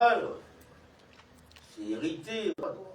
C'est irrité. Oh.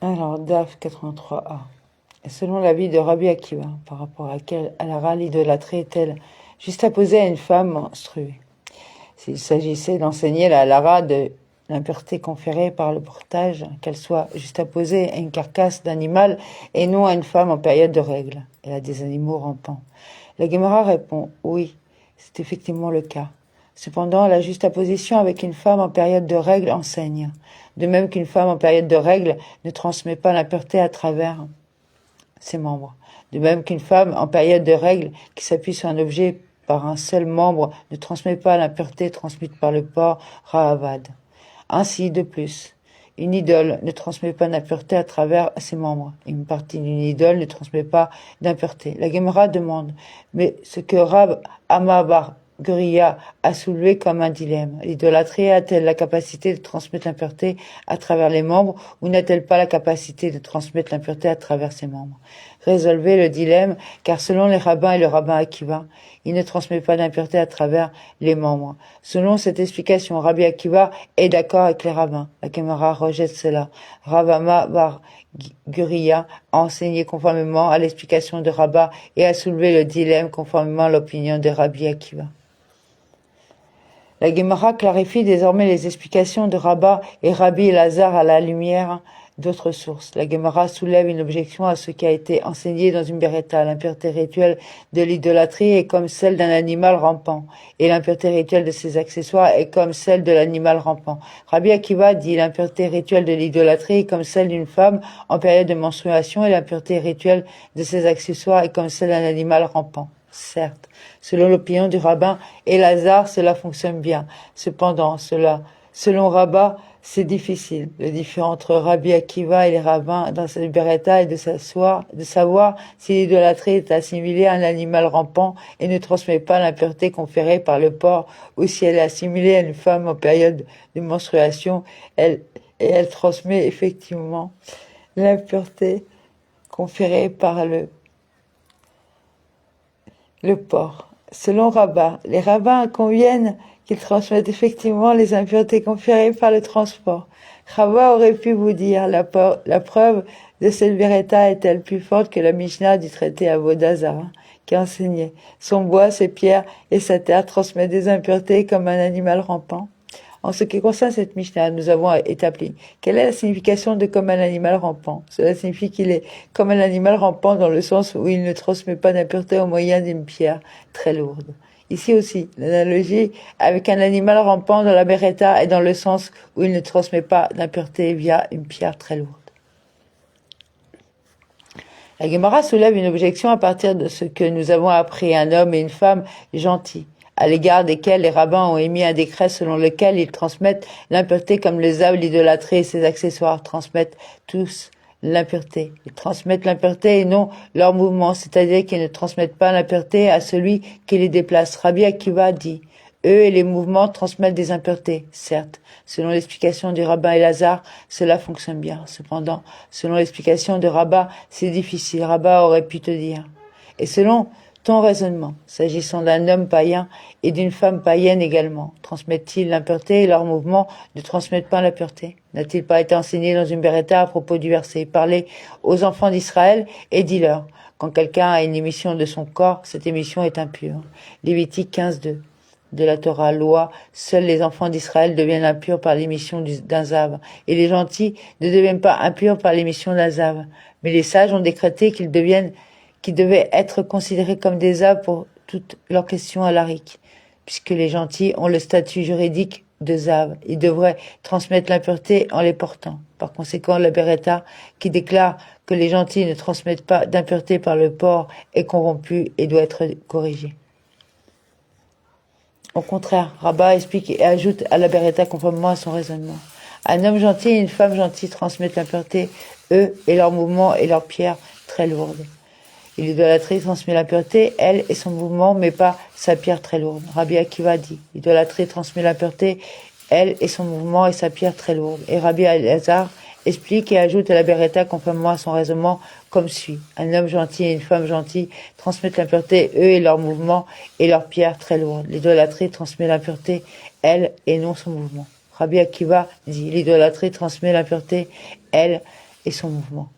Alors, DAF 83a. Et selon l'avis de Rabbi Akiva, par rapport à quelle Alara l'idolâtrie est-elle juste apposée à une femme menstruée? S'il s'agissait d'enseigner la Alara de l'impureté conférée par le portage, qu'elle soit juste apposée à une carcasse d'animal et non à une femme en période de règles, et à des animaux rampants. La Gemara répond oui, c'est effectivement le cas. Cependant, la juste apposition avec une femme en période de règles enseigne. De même qu'une femme en période de règles ne transmet pas l'impureté à travers ses membres. De même qu'une femme en période de règles qui s'appuie sur un objet par un seul membre ne transmet pas l'impureté transmise par le porc Rahavad. Ainsi, de plus, une idole ne transmet pas d'impureté à travers ses membres. Une partie d'une idole ne transmet pas d'impureté. La Gemara demande, mais ce que Rab Amabar Guriya a soulevé comme un dilemme. L'idolâtrie a-t-elle la capacité de transmettre l'impureté à travers les membres ou n'a-t-elle pas la capacité de transmettre l'impureté à travers ses membres? Résolvez le dilemme, car selon les rabbins et le rabbin Akiva, il ne transmet pas d'impureté à travers les membres. Selon cette explication, Rabbi Akiva est d'accord avec les rabbins. La Gemara rejette cela. Rav Ama bar Guriya a enseigné conformément à l'explication de Rabba et a soulevé le dilemme conformément à l'opinion de Rabbi Akiva. La Gemara clarifie désormais les explications de Rabba et Rabbi Elazar à la lumière d'autres sources. La Gemara soulève une objection à ce qui a été enseigné dans une Beretta. L'impureté rituelle de l'idolâtrie est comme celle d'un animal rampant, et l'impureté rituelle de ses accessoires est comme celle de l'animal rampant. Rabbi Akiva dit l'impureté rituelle de l'idolâtrie est comme celle d'une femme en période de menstruation, et l'impureté rituelle de ses accessoires est comme celle d'un animal rampant. Certes, selon l'opinion du rabbin Elazar, cela fonctionne bien. Cependant, selon Rabba, c'est difficile. Le différend entre Rabbi Akiva et les rabbins dans cette Beretta est de savoir si l'idolâtrie est assimilée à un animal rampant et ne transmet pas l'impureté conférée par le porc, ou si elle est assimilée à une femme en période de menstruation, elle transmet effectivement l'impureté conférée par le porc. Selon Rabba, les rabbins conviennent qu'ils transmettent effectivement les impuretés conférées par le transport. Rabba aurait pu vous dire, la preuve de cette Beretta est-elle plus forte que la Mishnah du traité Avodah Zarah, qui enseignait son bois, ses pierres et sa terre transmettent des impuretés comme un animal rampant. En ce qui concerne cette Mishnah, nous avons établi quelle est la signification de comme un animal rampant. Cela signifie qu'il est comme un animal rampant dans le sens où il ne transmet pas d'impureté au moyen d'une pierre très lourde. Ici aussi, l'analogie avec un animal rampant dans la Beretta est dans le sens où il ne transmet pas d'impureté via une pierre très lourde. La Gemara soulève une objection à partir de ce que nous avons appris, un homme et une femme gentils, à l'égard desquels les rabbins ont émis un décret selon lequel ils transmettent l'impureté comme le zav, l'idolâtrie et ses accessoires transmettent tous l'impureté. Ils transmettent l'impureté et non leur mouvement, c'est-à-dire qu'ils ne transmettent pas l'impureté à celui qui les déplace. Rabbi Akiva dit, eux et les mouvements transmettent des impuretés. Certes, selon l'explication du rabbin Elazar, cela fonctionne bien. Cependant, selon l'explication de Rabba, c'est difficile. Rabba aurait pu te dire. Et selon ton raisonnement, s'agissant d'un homme païen et d'une femme païenne également, transmettent-ils l'impureté et leurs mouvements ne transmettent pas l'impureté? N'a-t-il pas été enseigné dans une Beretta à propos du verset? Parlez aux enfants d'Israël et dis-leur, quand quelqu'un a une émission de son corps, cette émission est impure. Lévitique 15:2 de la Torah, loi, seuls les enfants d'Israël deviennent impurs par l'émission d'un zav, et les gentils ne deviennent pas impurs par l'émission d'un zav. Mais les sages ont décrété qu'ils devaient être considérés comme des zav pour toutes leurs questions halakhiques, puisque les gentils ont le statut juridique de zav. Ils devraient transmettre l'impureté en les portant. Par conséquent, la Beretta, qui déclare que les gentils ne transmettent pas d'impureté par le porc, est corrompue et doit être corrigée. Au contraire, Rabba explique et ajoute à la Beretta conformément à son raisonnement. Un homme gentil et une femme gentille transmettent l'impureté, eux et leurs mouvements et leurs pierres très lourdes. Et l'idolâtrie transmet l'impureté, elle et son mouvement, mais pas sa pierre très lourde. Rabbi Akiva dit, l'idolâtrie transmet l'impureté, elle et son mouvement et sa pierre très lourde. Et Rabbi Elazar explique et ajoute à la Beretta conformément à son raisonnement comme suit. Un homme gentil et une femme gentille transmettent l'impureté, eux et leurs mouvements et leurs pierres très lourdes. L'idolâtrie transmet l'impureté, elle et non son mouvement. Rabbi Akiva dit, l'idolâtrie transmet l'impureté, elle et son mouvement.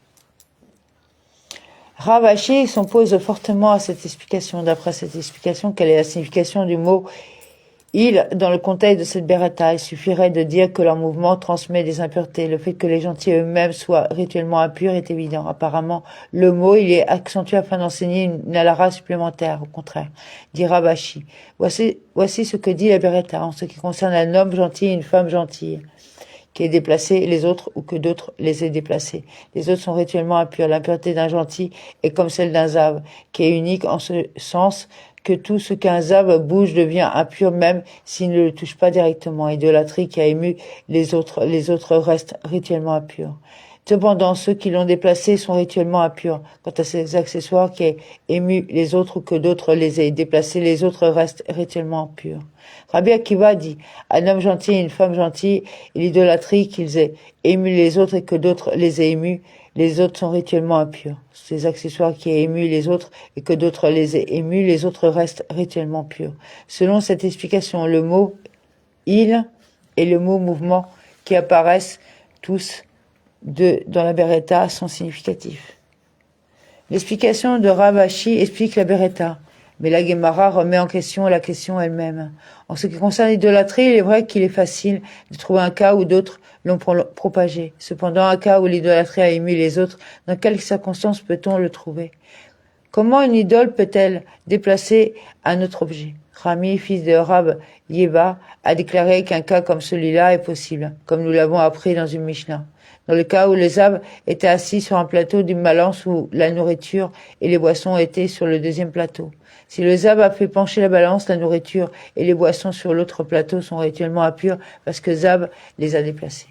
Rav Ashi s'oppose fortement à cette explication. D'après cette explication, quelle est la signification du mot « il » dans le contexte de cette beretta? Il suffirait de dire que leur mouvement transmet des impuretés. Le fait que les gentils eux-mêmes soient rituellement impurs est évident. Apparemment, le mot, il est accentué afin d'enseigner une halara supplémentaire. Au contraire, dit Rav Ashi. Voici ce que dit la beretta en ce qui concerne un homme gentil et une femme gentille qui est déplacé, les autres ou que d'autres les aient déplacés. Les autres sont rituellement impurs. L'impureté d'un gentil est comme celle d'un zav, qui est unique en ce sens que tout ce qu'un zav bouge devient impur même s'il ne le touche pas directement. Idolâtrie qui a ému les autres restent rituellement impurs. Cependant, ceux qui l'ont déplacé sont rituellement impurs. Quant à ces accessoires qui aient ému les autres ou que d'autres les aient déplacés, les autres restent rituellement impurs. Rabbi Akiva dit, un homme gentil et une femme gentille, et l'idolâtrie qu'ils aient ému les autres et que d'autres les aient émus, les autres sont rituellement impurs. Ces accessoires qui aient ému les autres et que d'autres les aient émus, les autres restent rituellement purs. Selon cette explication, le mot « il » et le mot « mouvement » qui apparaissent tous dans la beretta sont significatifs. L'explication de Rav Ashi explique la beretta, mais la Gemara remet en question la question elle-même. En ce qui concerne l'idolâtrie, il est vrai qu'il est facile de trouver un cas où d'autres l'ont propagé. Cependant, un cas où l'idolâtrie a ému les autres, dans quelles circonstances peut-on le trouver? Comment une idole peut-elle déplacer un autre objet? Rami, fils de Rab Yeva, a déclaré qu'un cas comme celui-là est possible, comme nous l'avons appris dans une Mishnah. Dans le cas où les Zav étaient assis sur un plateau d'une balance où la nourriture et les boissons étaient sur le deuxième plateau. Si le Zav a fait pencher la balance, la nourriture et les boissons sur l'autre plateau sont rituellement impurs parce que Zav les a déplacés.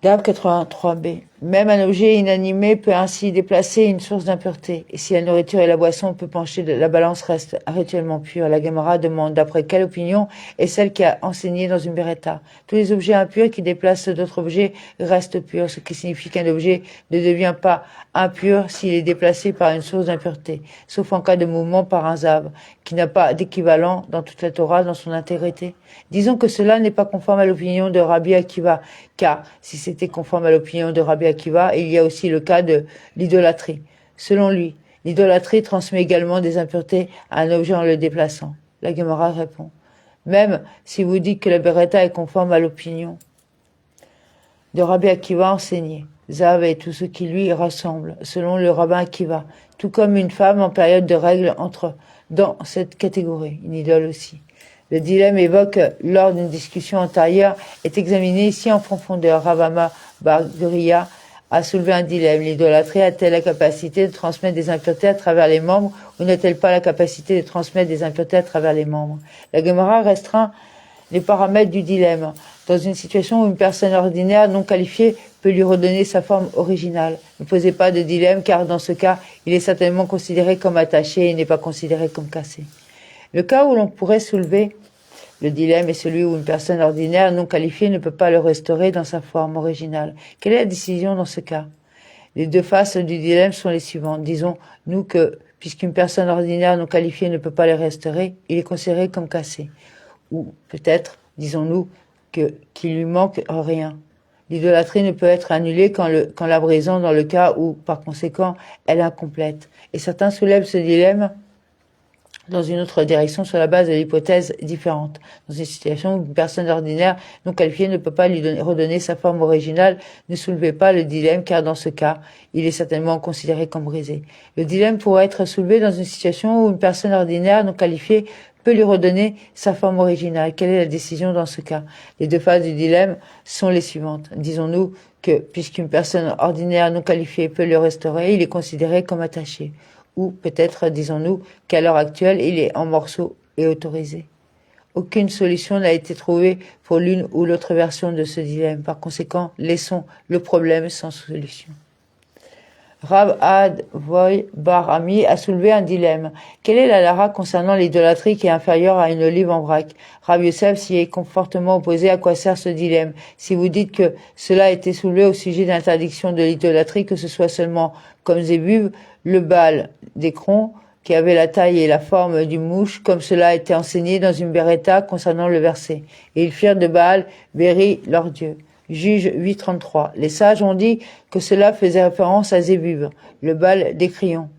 Dab 83b. Même un objet inanimé peut ainsi déplacer une source d'impureté. Et si la nourriture et la boisson peuvent pencher, la balance reste rituellement pure. La Gemara demande d'après quelle opinion est celle qui a enseigné dans une beretta. Tous les objets impurs qui déplacent d'autres objets restent purs, ce qui signifie qu'un objet ne devient pas impur s'il est déplacé par une source d'impureté, sauf en cas de mouvement par un zav, qui n'a pas d'équivalent dans toute la Torah dans son intégrité. Disons que cela n'est pas conforme à l'opinion de Rabbi Akiva, car si c'était conforme à l'opinion de Rabbi Akiva, il y a aussi le cas de l'idolâtrie. Selon lui, l'idolâtrie transmet également des impuretés à un objet en le déplaçant. La Gemara répond, même si vous dites que la beretta est conforme à l'opinion de Rabbi Akiva enseignée, Zav et tout ce qui lui rassemble, selon le rabbin Akiva, tout comme une femme en période de règle entre dans cette catégorie, une idole aussi. Le dilemme évoqué lors d'une discussion antérieure est examiné ici en profondeur. Ravama Bar Guria a soulevé un dilemme. L'idolâtrie a-t-elle la capacité de transmettre des impuretés à travers les membres ou n'a-t-elle pas la capacité de transmettre des impuretés à travers les membres? La Gemara restreint les paramètres du dilemme. Dans une situation où une personne ordinaire non qualifiée peut lui redonner sa forme originale. Ne posez pas de dilemme car dans ce cas, il est certainement considéré comme attaché et n'est pas considéré comme cassé. Le cas où l'on pourrait soulever le dilemme est celui où une personne ordinaire non qualifiée ne peut pas le restaurer dans sa forme originale. Quelle est la décision dans ce cas? Les deux faces du dilemme sont les suivantes. Disons-nous que, puisqu'une personne ordinaire non qualifiée ne peut pas le restaurer, il est considéré comme cassé. Ou peut-être, disons-nous, qu'il lui manque rien. L'idolâtrie ne peut être annulée qu'en la brisant dans le cas où, par conséquent, elle est incomplète. Et certains soulèvent ce dilemme dans une autre direction sur la base de l'hypothèse différente. Dans une situation où une personne ordinaire non qualifiée ne peut pas lui redonner sa forme originale, ne soulevez pas le dilemme car dans ce cas, il est certainement considéré comme brisé. Le dilemme pourrait être soulevé dans une situation où une personne ordinaire non qualifiée peut lui redonner sa forme originale. Quelle est la décision dans ce cas? Les deux phases du dilemme sont les suivantes. Disons-nous que, puisqu'une personne ordinaire non qualifiée peut le restaurer, il est considéré comme attaché. Ou peut-être, disons-nous, qu'à l'heure actuelle, il est en morceaux et autorisé. Aucune solution n'a été trouvée pour l'une ou l'autre version de ce dilemme. Par conséquent, laissons le problème sans solution. Rav Ad Voy Bar Ami a soulevé un dilemme. Quelle est la lara concernant l'idolâtrie qui est inférieure à une olive en vrac? Rav Yosef s'y est fortement opposé. À quoi sert ce dilemme? Si vous dites que cela a été soulevé au sujet de l'interdiction de l'idolâtrie, que ce soit seulement comme Zébub, le Baal d'Écron, qui avait la taille et la forme du mouche, comme cela a été enseigné dans une beretta concernant le verset. Et ils firent de Baal Béri leur dieu. Juge 8.33. Les sages ont dit que cela faisait référence à Zébub, le bal des crayons.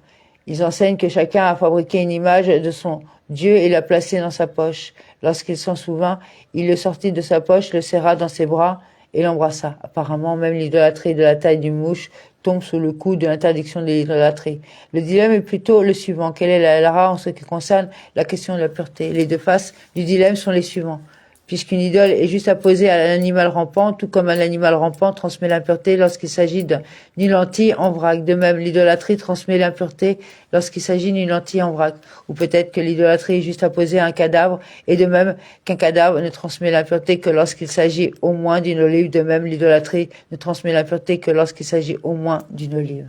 Ils enseignent que chacun a fabriqué une image de son Dieu et l'a placée dans sa poche. Lorsqu'il s'en souvint, il le sortit de sa poche, le serra dans ses bras et l'embrassa. Apparemment, même l'idolâtrie de la taille d'une mouche tombe sous le coup de l'interdiction de l'idolâtrie. Le dilemme est plutôt le suivant. Quelle est la halakha en ce qui concerne la question de la pureté? Les deux faces du dilemme sont les suivants. Puisqu'une idole est juste apposée à un animal rampant, tout comme un animal rampant transmet l'impureté lorsqu'il s'agit d'une lentille en vrac. De même, l'idolâtrie transmet l'impureté lorsqu'il s'agit d'une lentille en vrac. Ou peut-être que l'idolâtrie est juste apposée à un cadavre, et de même qu'un cadavre ne transmet l'impureté que lorsqu'il s'agit au moins d'une olive, de même l'idolâtrie ne transmet l'impureté que lorsqu'il s'agit au moins d'une olive.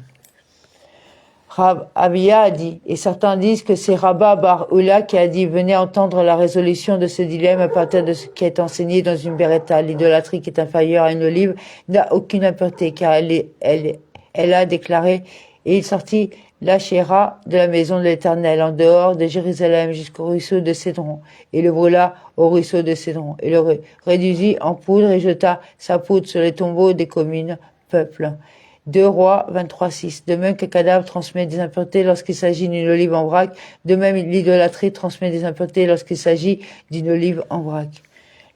Rab Abia a dit, et certains disent que c'est Rabba Bar Ula qui a dit, venez entendre la résolution de ce dilemme à partir de ce qui est enseigné dans une beretta. L'idolâtrie qui est inférieure à une olive n'a aucune impureté, car elle a déclaré, et il sortit la Shéra de la maison de l'Éternel, en dehors de Jérusalem jusqu'au ruisseau de Cédron, et le brûla au ruisseau de Cédron, et le réduisit en poudre et jeta sa poudre sur les tombeaux des communes, peuples. 2 Rois 23.6. De même qu'un cadavre transmet des impuretés lorsqu'il s'agit d'une olive en vrac, de même l'idolâtrie transmet des impuretés lorsqu'il s'agit d'une olive en vrac.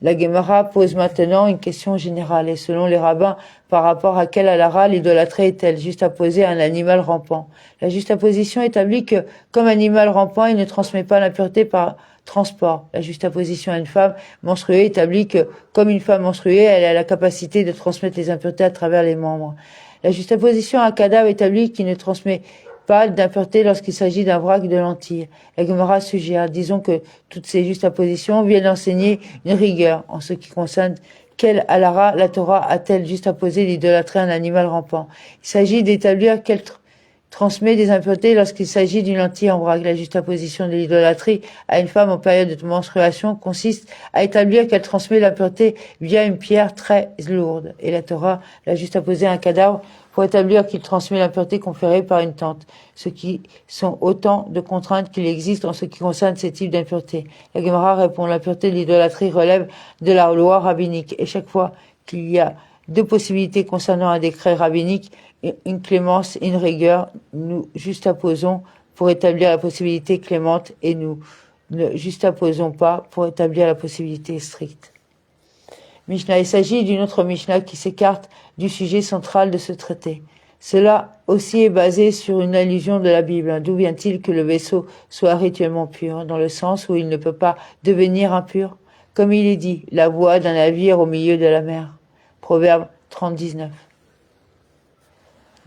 La Gemara pose maintenant une question générale, et selon les rabbins, par rapport à quelle halakha l'idolâtrie est-elle juste apposée à un animal rampant? La juxtaposition établit que, comme animal rampant, il ne transmet pas l'impureté par transport. La juxtaposition à une femme menstruée établit que, comme une femme menstruée, elle a la capacité de transmettre les impuretés à travers les membres. La juxtaposition à un cadavre établit qu'il ne transmet pas d'impureté lorsqu'il s'agit d'un vrac de lentilles. La Gemara suggère, disons que toutes ces juxtapositions viennent enseigner une rigueur en ce qui concerne quelle halakha la Torah a-t-elle juxtaposé l'idolâtrie à un animal rampant. Il s'agit d'établir qu'elle transmet des impuretés lorsqu'il s'agit d'une lentille en vrac. La juxtaposition de l'idolâtrie à une femme en période de menstruation consiste à établir qu'elle transmet l'impureté via une pierre très lourde. Et la Torah l'a juxtaposé à un cadavre pour établir qu'il transmet l'impureté conférée par une tente, ce qui sont autant de contraintes qu'il existe en ce qui concerne ces types d'impuretés. La Gemara répond, l'impureté de l'idolâtrie relève de la loi rabbinique, et chaque fois qu'il y a deux possibilités concernant un décret rabbinique, une clémence et une rigueur, nous juxtaposons pour établir la possibilité clémente et nous ne juxtaposons pas pour établir la possibilité stricte. Mishnah, il s'agit d'une autre Mishnah qui s'écarte du sujet central de ce traité. Cela aussi est basé sur une allusion de la Bible. D'où vient-il que le vaisseau soit rituellement pur, dans le sens où il ne peut pas devenir impur? Comme il est dit, la voie d'un navire au milieu de la mer. Proverbe 30-19.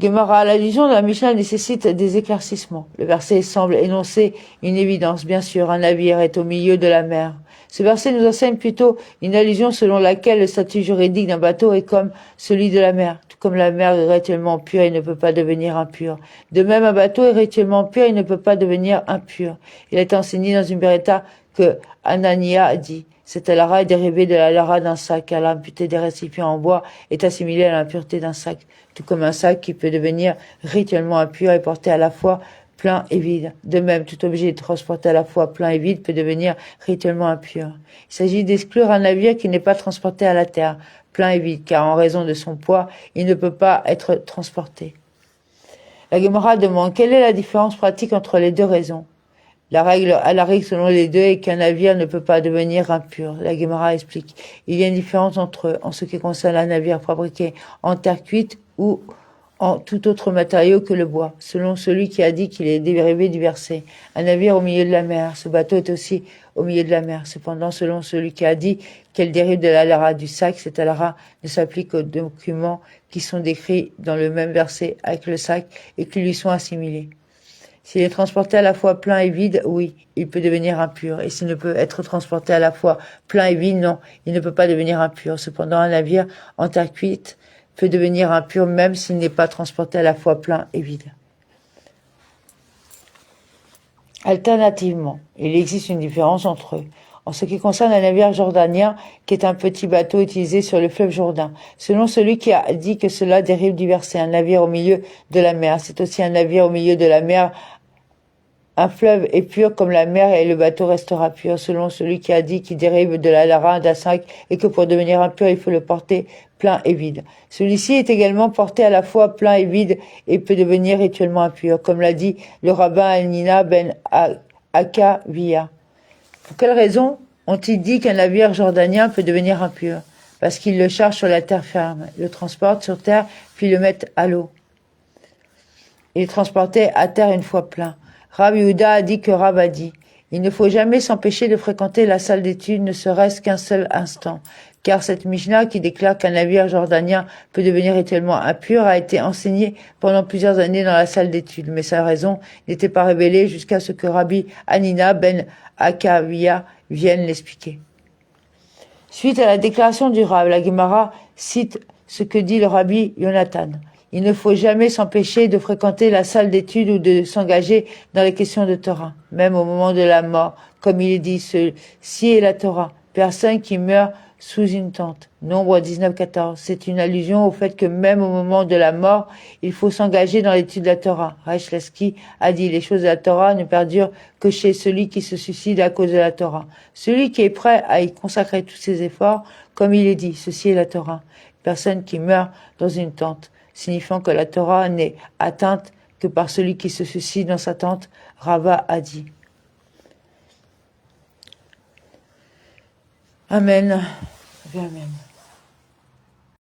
Gemara, l'allusion de la Mishnah nécessite des éclaircissements. Le verset semble énoncer une évidence. Bien sûr, un navire est au milieu de la mer. Ce verset nous enseigne plutôt une allusion selon laquelle le statut juridique d'un bateau est comme celui de la mer. Tout comme la mer est rituellement pure, il ne peut pas devenir impur. De même, un bateau est rituellement pur, il ne peut pas devenir impur. Il est enseigné dans une beretta que Anania a dit. Cette halakha est dérivée de la halakha d'un sac, car l'impureté des récipients en bois est assimilée à l'impureté d'un sac. Tout comme un sac qui peut devenir rituellement impur et porté à la fois plein et vide. De même, tout objet transporté à la fois plein et vide peut devenir rituellement impur. Il s'agit d'exclure un navire qui n'est pas transporté à la terre, plein et vide, car en raison de son poids, il ne peut pas être transporté. La Gemara demande quelle est la différence pratique entre les deux raisons. La règle selon les deux est qu'un navire ne peut pas devenir impur. La Gemara explique. Il y a une différence entre eux en ce qui concerne un navire fabriqué en terre cuite ou en tout autre matériau que le bois, selon celui qui a dit qu'il est dérivé du verset. Un navire au milieu de la mer, ce bateau est aussi au milieu de la mer. Cependant, selon celui qui a dit qu'elle dérive de la halakha du sac, cette halakha ne s'applique aux documents qui sont décrits dans le même verset avec le sac et qui lui sont assimilés. S'il est transporté à la fois plein et vide, oui, il peut devenir impur. Et s'il ne peut être transporté à la fois plein et vide, non, il ne peut pas devenir impur. Cependant, un navire en terre cuite peut devenir impur même s'il n'est pas transporté à la fois plein et vide. Alternativement, il existe une différence entre eux. En ce qui concerne un navire jordanien, qui est un petit bateau utilisé sur le fleuve Jourdain, selon celui qui a dit que cela dérive du verset, un navire au milieu de la mer, c'est aussi un navire au milieu de la mer Un fleuve est pur comme la mer et le bateau restera pur, selon celui qui a dit qu'il dérive de la Lara d'un sac et que pour devenir impur, il faut le porter plein et vide. Celui-ci est également porté à la fois plein et vide et peut devenir rituellement impur, comme l'a dit le rabbin Al-Nina ben Akavia. Pour quelle raison ont-ils dit qu'un navire jordanien peut devenir impur? Parce qu'ils le chargent sur la terre ferme, le transportent sur terre, puis le mettent à l'eau. Il est transporté à terre une fois plein. Rav Yehuda a dit que Rav a dit « Il ne faut jamais s'empêcher de fréquenter la salle d'études, ne serait-ce qu'un seul instant. » Car cette Mishnah qui déclare qu'un navire jordanien peut devenir rituellement impur a été enseignée pendant plusieurs années dans la salle d'études, mais sa raison n'était pas révélée jusqu'à ce que Rabbi Hanina ben Akavia vienne l'expliquer. Suite à la déclaration du Rav, la Gemara cite ce que dit le Rabbi Yonatan. Il ne faut jamais s'empêcher de fréquenter la salle d'études ou de s'engager dans les questions de Torah, même au moment de la mort, comme il est dit, ceci est la Torah. Personne qui meurt sous une tente. Nombre 19-14. C'est une allusion au fait que même au moment de la mort, il faut s'engager dans l'étude de la Torah. Resh Laski a dit, les choses de la Torah ne perdurent que chez celui qui se suicide à cause de la Torah. Celui qui est prêt à y consacrer tous ses efforts, comme il est dit, ceci est la Torah. Personne qui meurt dans une tente, signifiant que la Torah n'est atteinte que par celui qui se suicide dans sa tente, Rava a dit. Amen. Amen.